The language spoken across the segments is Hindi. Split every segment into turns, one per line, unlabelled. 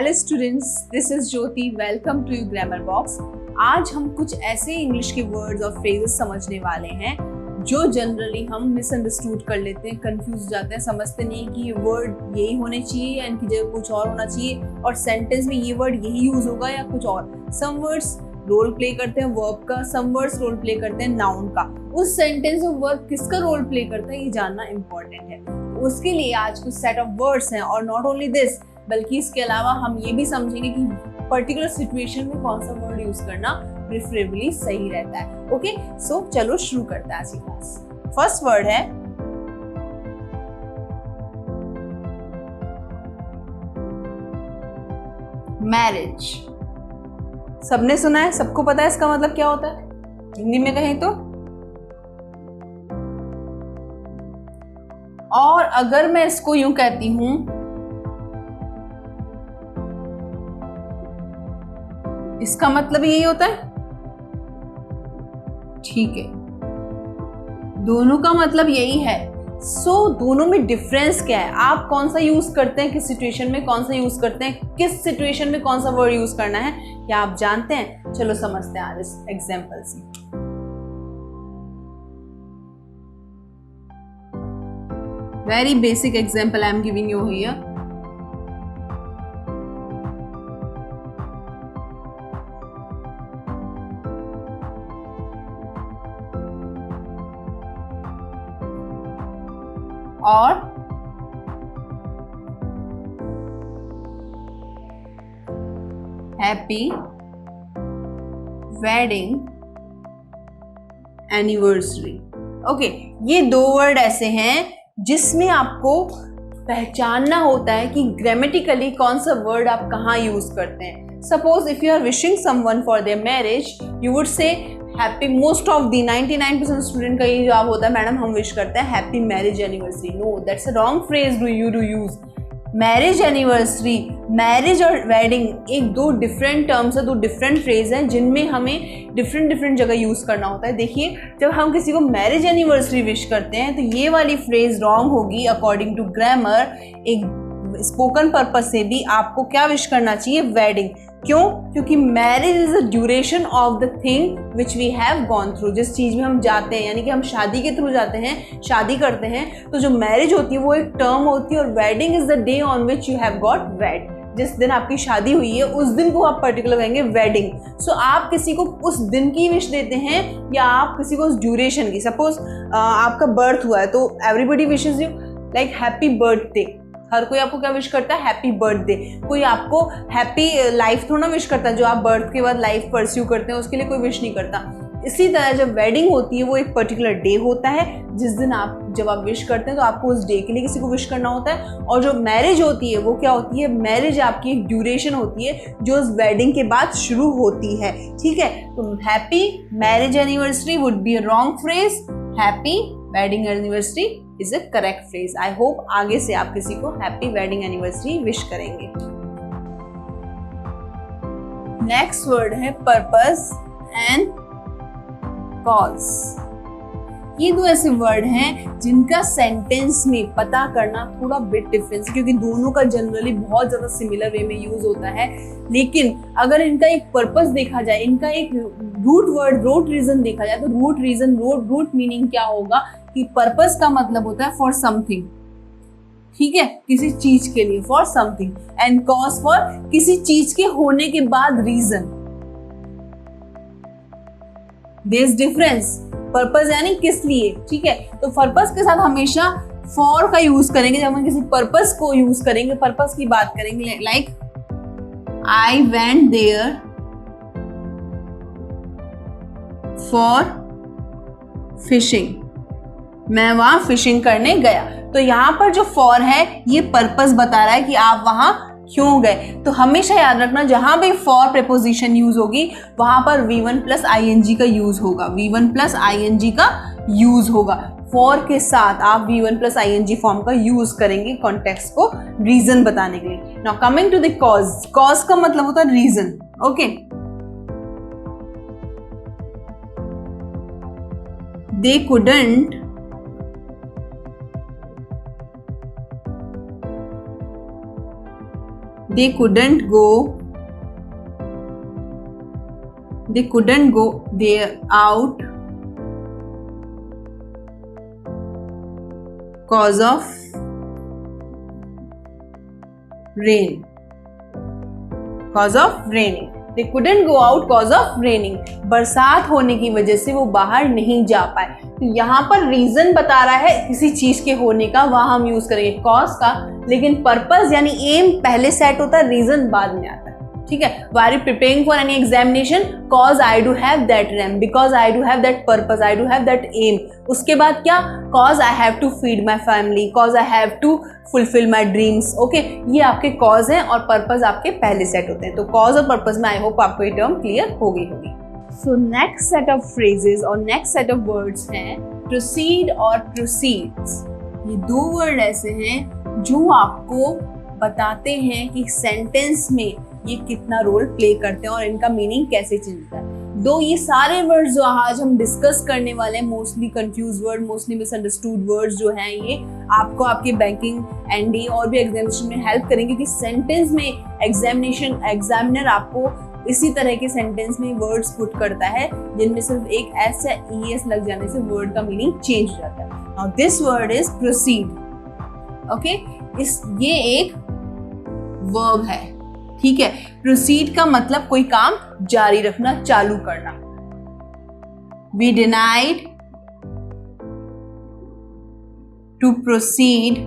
Hello students, this is Jyoti. Welcome to you grammar box. आज हम कुछ ऐसे इंग्लिश के वर्ड्स और फ्रेजेस समझने वाले हैं जो जनरली हम मिसअंडरस्टूड कर लेते हैं, कंफ्यूज जाते हैं, समझते नहीं कि ये वर्ड यही होने चाहिए या इनकी जगह कुछ और होना चाहिए और सेंटेंस में ये वर्ड यही यूज होगा या कुछ और। सम वर्ड्स रोल प्ले करते हैं वर्ब का, सम वर्ड्स रोल प्ले करते हैं नाउन का। उस सेंटेंस में वर्ब किसका रोल प्ले करता है ये जानना इंपॉर्टेंट है। उसके लिए आज कुछ सेट ऑफ वर्ड्स हैं और नॉट ओनली दिस, बल्कि इसके अलावा हम ये भी समझेंगे कि पर्टिकुलर सिचुएशन में कौन सा वर्ड यूज करना प्रेफरेबली सही रहता है। ओके, सो चलो शुरू करते हैं आज की क्लास। फर्स्ट वर्ड है मैरिज। सबने सुना है, सबको पता है इसका मतलब क्या होता है। हिंदी में कहें तो, और अगर मैं इसको यूं कहती हूं, इसका मतलब यही होता है। ठीक है, दोनों का मतलब यही है। दोनों में डिफरेंस क्या है, आप कौन सा यूज करते हैं, किस सिचुएशन में कौन सा यूज करते हैं, किस सिचुएशन में कौन सा वर्ड यूज करना है, क्या आप जानते हैं? चलो समझते हैं आज इस एग्जांपल से। Very basic example I am giving you here. और हैप्पी वेडिंग एनिवर्सरी। ओके, ये दो वर्ड ऐसे हैं जिसमें आपको पहचानना होता है कि ग्रामेटिकली कौन सा वर्ड आप कहाँ यूज करते हैं। Suppose if you are wishing someone for their marriage, you would say happy. Most of the 99% student का ये जवाब होता है, मैडम हम विश करते हैं happy marriage anniversary. No, that's a wrong phrase do use. Marriage anniversary, marriage और वेडिंग एक दो डिफरेंट टर्म्स है, दो डिफरेंट फ्रेज हैं जिनमें हमें डिफरेंट जगह यूज करना होता है। देखिए, जब हम किसी को मैरिज एनिवर्सरी विश करते हैं तो ये वाली फ्रेज रॉन्ग होगी अकॉर्डिंग टू ग्रामर। एक स्पोकन पर्पज से भी आपको क्या विश करना चाहिए? वेडिंग। क्यों? क्योंकि marriage is the duration of the thing which we have gone through. जिस चीज में हम जाते हैं, यानी कि हम शादी के थ्रू जाते हैं, शादी करते हैं, तो जो मैरिज होती है वो एक टर्म होती है और wedding is the day on which you have got wed. जिस दिन आपकी शादी हुई है उस दिन को आप पर्टिकुलर कहेंगे वेडिंग। सो आप किसी को उस दिन की विश देते हैं या आप किसी को उस ड्यूरेशन की। सपोज आपका बर्थ हुआ है तो everybody wishes you like happy birthday. हर कोई आपको क्या विश करता है? Happy birthday. कोई आपको हैप्पी लाइफ थोड़ा विश करता है, जो आप बर्थ के बाद लाइफ परस्यू करते हैं उसके लिए कोई विश नहीं करता। इसी तरह जब वेडिंग होती है वो एक पर्टिकुलर डे होता है जिस दिन जब आप विश करते हैं तो आपको उस डे के लिए किसी को विश करना होता है। और जो मैरिज होती है वो क्या होती है? मैरिज आपकी एक ड्यूरेशन होती है जो उस वेडिंग के बाद शुरू होती है। ठीक है, तो happy marriage anniversary would be a wrong phrase, happy wedding anniversary is a correct phrase. I hope आगे से आप किसी को हैप्पी वेडिंग एनिवर्सरी विश करेंगे। नेक्स्ट वर्ड है पर्पस एंड कॉज। ये दो ऐसे वर्ड हैं जिनका सेंटेंस में पता करना थोड़ा बिट डिफरेंस, क्योंकि दोनों का जनरली बहुत ज्यादा सिमिलर वे में यूज होता है। लेकिन अगर इनका एक पर्पस देखा जाए, इनका एक रूट वर्ड, रूट रीजन देखा जाए, तो रूट रीजन, रूट मीनिंग क्या होगा कि पर्पस का मतलब होता है फॉर समथिंग। ठीक है, किसी चीज के लिए, for something, and cause for किसी चीज के होने के बाद reason. There is difference. Purpose यानी किस लिए, ठीक है, तो पर्पस के साथ हमेशा फॉर का यूज करेंगे जब हम किसी पर्पस को यूज करेंगे, पर्पस की बात करेंगे। Like I went there for fishing. मैं वहां फिशिंग करने गया। तो यहां पर जो फॉर है ये पर्पस बता रहा है कि आप वहां क्यों गए। तो हमेशा याद रखना, जहां भी फॉर प्रीपोजिशन यूज होगी वहां पर V1 प्लस ING का यूज होगा, V1 प्लस ING का यूज होगा। फॉर के साथ आप V1 प्लस ING फॉर्म का यूज करेंगे कॉन्टेक्स्ट को रीजन बताने के लिए। Now coming to the cause. Cause का मतलब होता है reason. Okay, they couldn't they couldn't go there out cause of rain. Cause of raining. They couldn't go out cause of raining. बरसात होने की वजह से वो बाहर नहीं जा पाए. तो यहाँ पर रीजन बता रहा है किसी चीज के होने का, वहां हम यूज करेंगे कॉज का, लेकिन पर्पस यानी एम पहले सेट होता है, रीजन बाद में आता है. ठीक है. While preparing for any examination, cause I do have that RAM, because I do have that purpose, I do have that aim. उसके बाद क्या? Cause I have to feed my family, cause I have to fulfill my dreams. Okay, ये आपके cause हैं और purpose आपके पहले सेट होते हैं. तो cause और purpose में I hope आपको ये टर्म क्लियर हो गई होगी. So next set of phrases और next set of words हैं proceed और proceeds. ये दो वर्ड ऐसे हैं जो आपको बताते हैं कि सेंटेंस में ये कितना रोल प्ले करते हैं और इनका मीनिंग कैसे चेंज होता है. दो ये सारे वर्ड्स जो आज हम डिस्कस करने वाले हैं, mostly confuse word, mostly misunderstood words जो हैं, ये आपको आपके बैंकिंग एनडी और भी एग्जामिनेशन में हेल्प करेंगे, क्योंकि सेंटेंस में एग्जामिनर आपको इसी तरह के सेंटेंस में वर्ड्स पुट करता है जिनमें सिर्फ एक एस या ईएस लग जाने से वर्ड का मीनिंग चेंज हो जाता है. Now this word is proceed. Okay, ये एक वर्ब है. ठीक है. प्रोसीड का मतलब कोई काम जारी रखना, चालू करना. We denied to proceed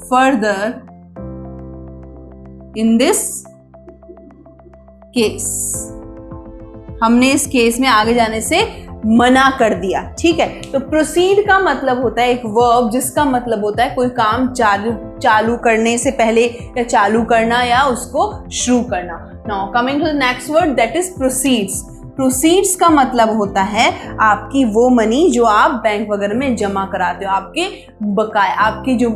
further in this case. हमने इस केस में आगे जाने से मना कर दिया. ठीक है. तो प्रोसीड का मतलब होता है एक वर्ब जिसका मतलब होता है कोई काम चालू करने से पहले, या चालू करना या उसको शुरू करना. Now coming to the next word, that is proceeds. Proceeds का मतलब होता है आपकी वो मनी जो आप बैंक वगैरह में जमा कराते हो, आपके बकाया, आपकी जो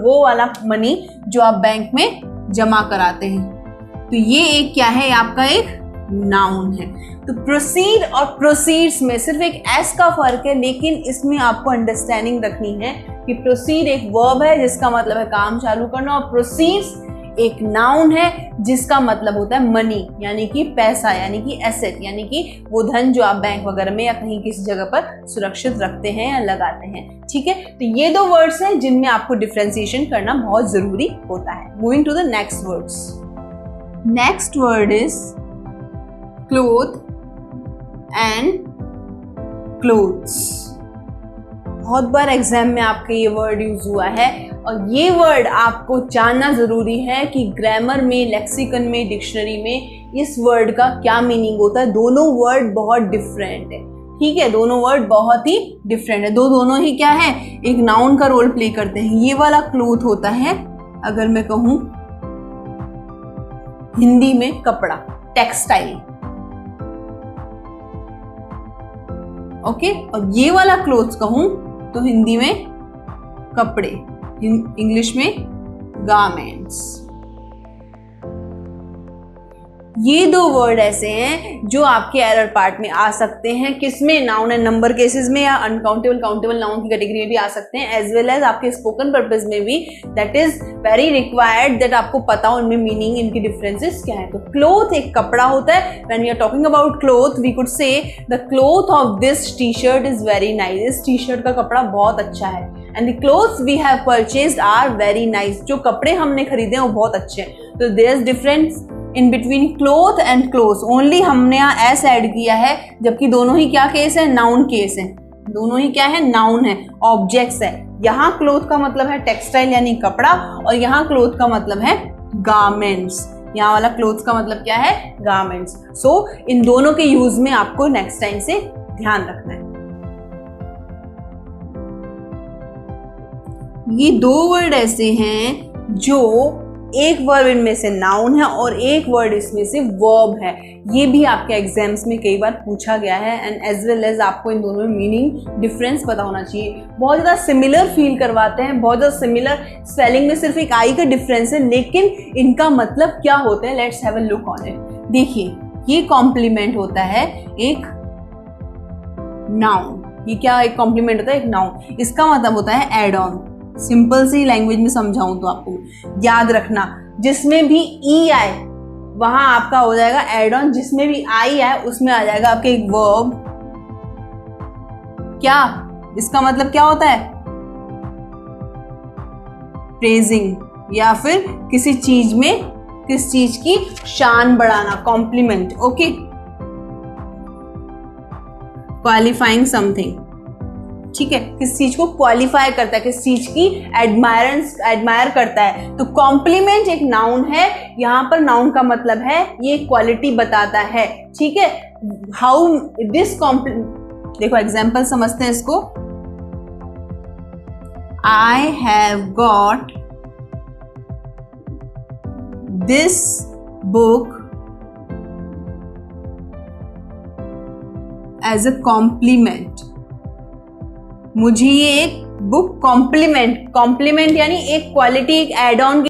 वो वाला मनी जो आप बैंक में जमा कराते हैं. तो ये एक क्या है? आपका एक नाउन है. तो प्रोसीड और प्रोसीड्स में सिर्फ एक एस का फर्क है, लेकिन इसमें आपको अंडरस्टैंडिंग रखनी है कि प्रोसीड एक वर्ब है जिसका मतलब है काम चालू करना, और प्रोसीड्स एक नाउन है जिसका मतलब होता है मनी, यानी कि पैसा, यानी कि एसेट, यानी कि वो धन जो आप बैंक वगैरह में या कहीं किसी जगह पर सुरक्षित रखते हैं या लगाते हैं. ठीक है. तो ये दो वर्ड्स हैं जिनमें आपको डिफरेंशिएशन करना बहुत जरूरी होता है. Moving to the next words. Next word is cloth and cloths. बहुत बार एग्जाम में आपके ये वर्ड यूज हुआ है, और ये वर्ड आपको जानना जरूरी है कि ग्रामर में, लेक्सिकन में, डिक्शनरी में इस वर्ड का क्या मीनिंग होता है. दोनों वर्ड बहुत डिफरेंट है. ठीक है. दोनों वर्ड बहुत ही डिफरेंट है. दोनों ही क्या है? एक नाउन का रोल प्ले करते हैं. ये वाला क्लोथ होता है, अगर मैं कहूं हिंदी में, कपड़ा, टेक्सटाइल. ओके. और ये वाला क्लोथ्स कहूं तो हिंदी में कपड़े, इंग्लिश में गारमेंट्स. ये दो वर्ड ऐसे हैं जो आपके एरर पार्ट में आ सकते हैं. किसमें? नाउन एंड नंबर केसेस में, या अनकाउंटेबल काउंटेबल नाउन की कैटेगरी में भी आ सकते हैं, एज वेल एज आपके स्पोकन पर्पस में भी. That is very required that आपको पता हो उनमें मीनिंग, इनकी डिफरेंसेस क्या है. तो क्लोथ एक कपड़ा होता है. When we are talking about cloth we could say the cloth of this T shirt is very nice. इस टी शर्ट का कपड़ा बहुत अच्छा है. And the cloths we have purchased are very nice. जो कपड़े हमने खरीदे हैं वो बहुत अच्छे हैं. तो there is difference in between cloth and cloths. Only हमने यहाँ एस ऐड किया है, जबकि दोनों ही क्या केस है? नाउन केस है. दोनों ही क्या है? नाउन है, ऑब्जेक्ट्स है. यहाँ क्लोथ का मतलब है टेक्सटाइल यानी कपड़ा, और यहाँ क्लोथ का मतलब है गारमेंट्स. यहाँ वाला क्लोथ का मतलब क्या है? गारमेंट्स. सो इन दोनों के यूज में आपको नेक्स्ट टाइम से ध्यान रखना है. ये दो वर्ड ऐसे हैं जो एक वर्ड इनमें से नाउन है और एक वर्ड इसमें से वर्ब है. ये भी आपके एग्जाम्स में कई बार पूछा गया है, एंड एज वेल एज आपको इन दोनों में मीनिंग डिफरेंस पता होना चाहिए. बहुत ज़्यादा सिमिलर फील करवाते हैं, बहुत ज़्यादा सिमिलर, स्पेलिंग में सिर्फ एक आई का डिफरेंस है, लेकिन इनका मतलब क्या होता है? Let's have a look on it. देखिए, ये कॉम्प्लीमेंट होता है एक नाउन. ये क्या एक कॉम्प्लीमेंट होता है? एक नाउन. इसका मतलब होता है एड ऑन. सिंपल सी लैंग्वेज में समझाऊं तो आपको याद रखना, जिसमें भी ई आए वहां आपका हो जाएगा एड ऑन, जिसमें भी आई आए उसमें आ जाएगा आपके एक वर्ब। क्या इसका मतलब क्या होता है? प्रेजिंग, या फिर किसी चीज में किस चीज की शान बढ़ाना, कॉम्प्लीमेंट। ओके, क्वालिफाइंग समथिंग, ठीक है, किस चीज को क्वालिफाई करता है, किस चीज की एडमायर करता है। तो कॉम्प्लीमेंट एक नाउन है, यहां पर नाउन का मतलब है ये क्वालिटी बताता है, ठीक है। हाउ दिस देखो एग्जाम्पल समझते हैं इसको। I have got this book as a compliment, मुझे ये एक बुक कॉम्प्लीमेंट यानी एक क्वालिटी, एक एड ऑन।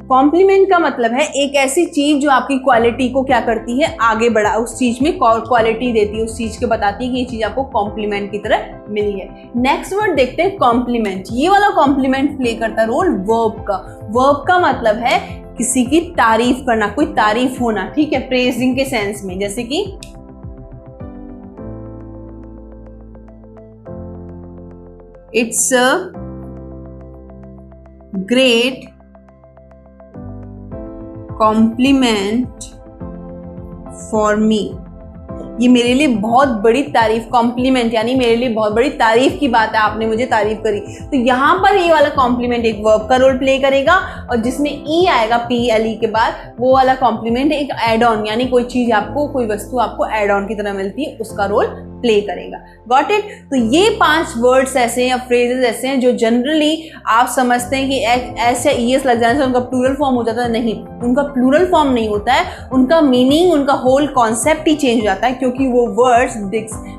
कॉम्प्लीमेंट का मतलब है एक ऐसी चीज जो आपकी क्वालिटी को क्या करती है, आगे बढ़ा, उस चीज में क्वालिटी देती है, उस चीज के बताती है कि ये चीज आपको कॉम्प्लीमेंट की तरह मिली है। नेक्स्ट वर्ड देखते हैं कॉम्प्लीमेंट। ये वाला कॉम्प्लीमेंट प्ले करता है रोल वर्ब का। वर्ब का मतलब है किसी की तारीफ करना, कोई तारीफ होना, ठीक है, प्रेजिंग के सेंस में। जैसे कि it's a great complement for me, ये मेरे लिए बहुत बड़ी तारीफ, कॉम्प्लीमेंट यानी मेरे लिए बहुत बड़ी तारीफ की बात है, आपने मुझे तारीफ करी। तो यहाँ पर ये वाला कॉम्प्लीमेंट एक वर्ब का रोल प्ले करेगा, और जिसमें ई आएगा PLE के बाद, वो वाला कॉम्प्लीमेंट एक एड ऑन, यानी कोई चीज आपको, कोई वस्तु आपको एड ऑन की तरह मिलती है, उसका रोल प्ले करेगा। Got it? तो ये 5 वर्ड्स ऐसे हैं या फ्रेजेस ऐसे हैं जो जनरली आप समझते हैं कि एस या ES लग जाने से उनका प्लूरल फॉर्म हो जाता है। नहीं, उनका प्लूरल फॉर्म नहीं होता है, उनका मीनिंग, उनका होल कॉन्सेप्ट ही चेंज हो जाता है, क्योंकि वो वर्ड्स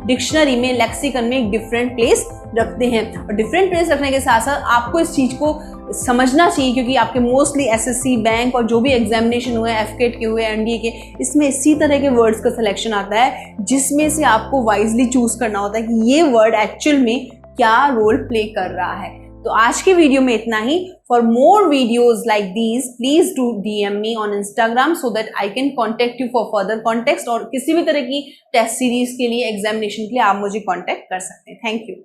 डिक्शनरी में, लेक्सिकन में एक डिफरेंट प्लेस रखते हैं। और डिफरेंट प्लेस रखने के साथ साथ आपको इस चीज को समझना चाहिए, क्योंकि आपके मोस्टली SSC, बैंक और जो भी एग्जामिनेशन हुए, FCAT के हुए, NDA के, इसमें इसी तरह के वर्ड्स का सिलेक्शन आता है, जिसमें से आपको वाइजली चूज करना होता है कि ये वर्ड एक्चुअल में क्या रोल प्ले कर रहा है। तो आज के वीडियो में इतना ही। For more videos like these please do DM मी ऑन Instagram so that I can contact you for further context, और किसी भी तरह की टेस्ट सीरीज के लिए, एग्जामिनेशन के लिए आप मुझे कॉन्टेक्ट कर सकते हैं। Thank you.